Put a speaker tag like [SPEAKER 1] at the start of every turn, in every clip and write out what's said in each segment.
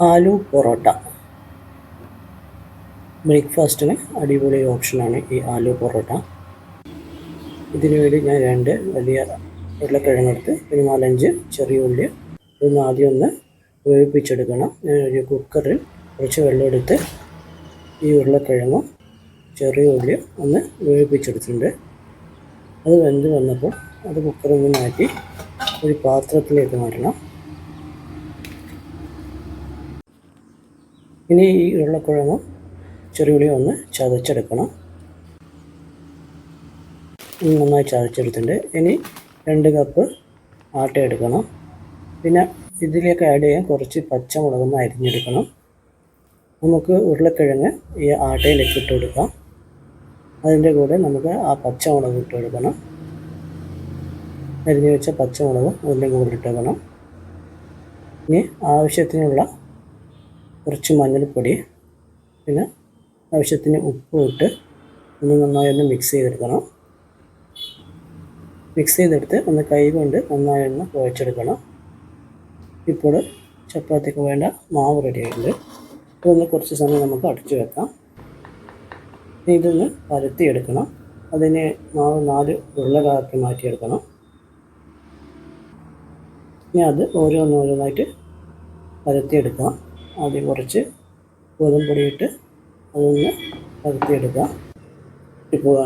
[SPEAKER 1] ആലു പൊറോട്ട ബ്രേക്ക്ഫാസ്റ്റിന് അടിപൊളി ഓപ്ഷനാണ് ഈ ആലു പൊറോട്ട. ഇതിനു വേണ്ടി ഞാൻ 2 വലിയ ഉരുളക്കിഴങ്ങെടുത്ത് പിന്നെ 4-5 ചെറിയ ഉള്ളി ഇതൊന്ന് ആദ്യം ഒന്ന് വേവിപ്പിച്ചെടുക്കണം. ഞാനൊരു കുക്കറിൽ കുറച്ച് വെള്ളമെടുത്ത് ഈ ഉരുളക്കിഴങ്ങും ചെറിയ ഉള്ളി ഒന്ന് വേവിപ്പിച്ചെടുത്തിട്ടുണ്ട്. അത് വെന്ത് വന്നപ്പോൾ അത് കുക്കറിൽ നിന്ന് മാറ്റി ഒരു പാത്രത്തിലേക്ക് മാറ്റണം. ഇനി ഈ ഉരുളക്കിഴങ്ങും ചെറിയുള്ളി ഒന്ന് ചതച്ചെടുക്കണം. നന്നായി ചതച്ചെടുത്തിട്ടുണ്ട്. ഇനി 2 കപ്പ് ആട്ട എടുക്കണം. പിന്നെ ഇതിലേക്ക് ആഡ് ചെയ്യാൻ കുറച്ച് പച്ചമുളകൊന്ന് അരിഞ്ഞെടുക്കണം. നമുക്ക് ഉരുളക്കിഴങ്ങ് ഈ ആട്ടയിലേക്ക് ഇട്ട് കൊടുക്കാം. അതിൻ്റെ കൂടെ നമുക്ക് ആ പച്ചമുളക് ഇട്ട് കൊടുക്കണം. അരിഞ്ഞു വെച്ച പച്ചമുളക് അതിൻ്റെ കൂടെ ഇട്ടേക്കണം. ഇനി ആവശ്യത്തിനുള്ള കുറച്ച് മഞ്ഞൾപ്പൊടി പിന്നെ ആവശ്യത്തിന് ഉപ്പും ഇട്ട് ഒന്ന് നന്നായി മിക്സ് ചെയ്തെടുക്കണം. മിക്സ് ചെയ്തെടുത്ത് ഒന്ന് കൈ കൊണ്ട് നന്നായി കുഴച്ചെടുക്കണം. ഇപ്പോൾ ചപ്പാത്തിക്ക് വേണ്ട മാവ് റെഡി ആയിട്ടുണ്ട്. ഇതൊന്ന് കുറച്ച് സമയം നമുക്ക് അടച്ചു വെക്കാം. ഇതൊന്ന് പരത്തിയെടുക്കണം. അതിന് മാവ് 4 ഉരുളകളാക്കി മാറ്റിയെടുക്കണം. ഇനി അത് ഓരോന്നോരോന്നായിട്ട് പരത്തിയെടുക്കാം. ആദ്യം കുറച്ച് ഗോതമ്പ് പൊടിയിട്ട് അതൊന്ന് പരത്തിയെടുക്കാം. ഇപ്പോൾ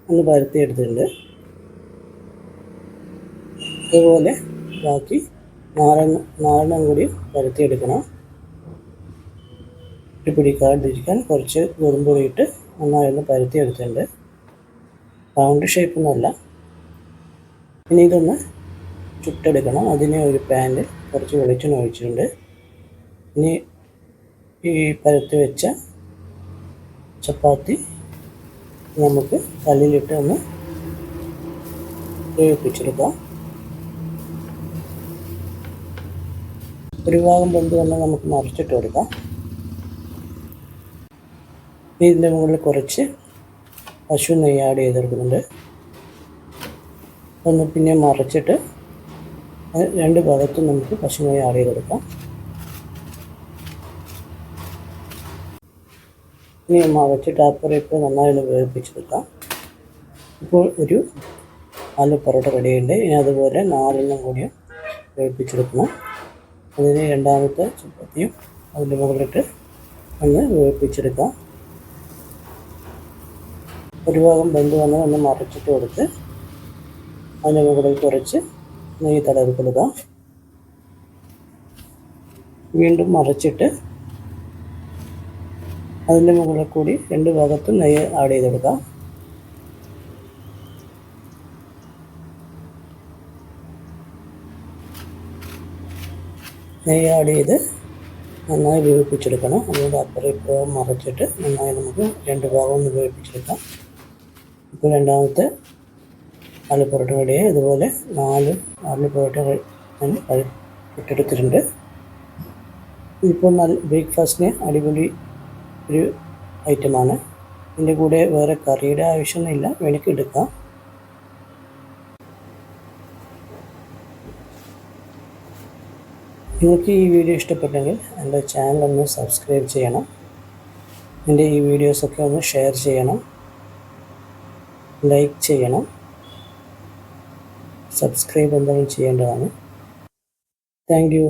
[SPEAKER 1] ഒന്ന് പരത്തിയെടുത്തിട്ടുണ്ട്. അതുപോലെ ബാക്കി 4 കൂടി പരത്തിയെടുക്കണം. പിടിക്കാതിരിക്കാൻ കുറച്ച് ഗോതമ്പ് പൊടിയിട്ട് നന്നായി പരത്തിയെടുത്തിട്ടുണ്ട്. റൗണ്ട് ഷേപ്പൊന്നുമല്ല. ഇനി ഇതൊന്ന് ചുട്ടെടുക്കണം. അതിന് ഒരു പാനിൽ കുറച്ച് വെളിച്ചെണ്ണ ഒഴിച്ചിട്ടുണ്ട്. ഇനി ഈ പരത്തി വെച്ച ചപ്പാത്തി നമുക്ക് കല്ലിലിട്ട് ഒന്ന് വേവിപ്പിച്ചെടുക്കാം. ഒരു ഭാഗം വെന്ത് വന്നാൽ നമുക്ക് മറിച്ചിട്ട് കൊടുക്കാം. ഇതിൻ്റെ മുകളിൽ കുറച്ച് പശു നെയ്യ് ആഡ് ചെയ്തെടുക്കുന്നുണ്ട്. ഒന്ന് പിന്നെ മറിച്ചിട്ട് 2 ഭാഗത്തും നമുക്ക് പശു നെയ്യ് ആഡ് ചെയ്തെടുക്കാം. ഇനി മറിച്ചിട്ട് അപ്പുറം ഇപ്പോൾ നന്നായി വേവിപ്പിച്ചെടുക്കാം. ഇപ്പോൾ ഒരു ആലു പൊറോട്ട റെഡിയുണ്ട്. ഇനി അതുപോലെ 4 കൂടി വേവിപ്പിച്ചെടുക്കണം. അതിന് രണ്ടാമത്തെ ചപ്പാത്തിയും അതിൻ്റെ മുകളിലിട്ട് ഒന്ന് വേവിപ്പിച്ചെടുക്കാം. ഒരു ഭാഗം വെന്ത് വന്ന് ഒന്ന് മറിച്ചിട്ട് കൊടുത്ത് അതിൻ്റെ മുകളിൽ കുറച്ച് നെയ്യ് തടവി കൊടുക്കാം. വീണ്ടും മറിച്ചിട്ട് അതിൻ്റെ മുകളിൽ കൂടി 2 ഭാഗത്തും നെയ്യ് ആഡ് ചെയ്ത് കൊടുക്കാം. നെയ്യ് ആഡ് ചെയ്ത് നന്നായി വേവിപ്പിച്ചെടുക്കണം. അതുകൊണ്ട് അപ്പുറം ഇപ്പുറം മറിച്ചിട്ട് നന്നായി നമുക്ക് 2 ഭാഗം ഒന്ന് വേവിപ്പിച്ചെടുക്കാം. ഇപ്പോൾ രണ്ടാമത്തെ ആലു പൊറോട്ട റെഡിയായി. അതുപോലെ 4 ആലു പൊറോട്ട ഞാൻ ഇട്ടെടുത്തിട്ടുണ്ട്. ഇപ്പോൾ നല്ല ബ്രേക്ക്ഫാസ്റ്റിന് അടിപൊളി ഒരു ഐറ്റമാണ്. ഇതിൻ്റെ കൂടെ വേറെ കറിയുടെ ആവശ്യമൊന്നുമില്ല, വേണമെങ്കിൽ എടുക്കാം. നിങ്ങൾക്ക് ഈ വീഡിയോ ഇഷ്ടപ്പെട്ടെങ്കിൽ എൻ്റെ ചാനലൊന്ന് സബ്സ്ക്രൈബ് ചെയ്യണം. എൻ്റെ ഈ വീഡിയോസൊക്കെ ഒന്ന് ഷെയർ ചെയ്യണം, ലൈക്ക് ചെയ്യണം, സബ്സ്ക്രൈബ് എന്തായാലും ചെയ്യേണ്ടതാണ്. Thank you.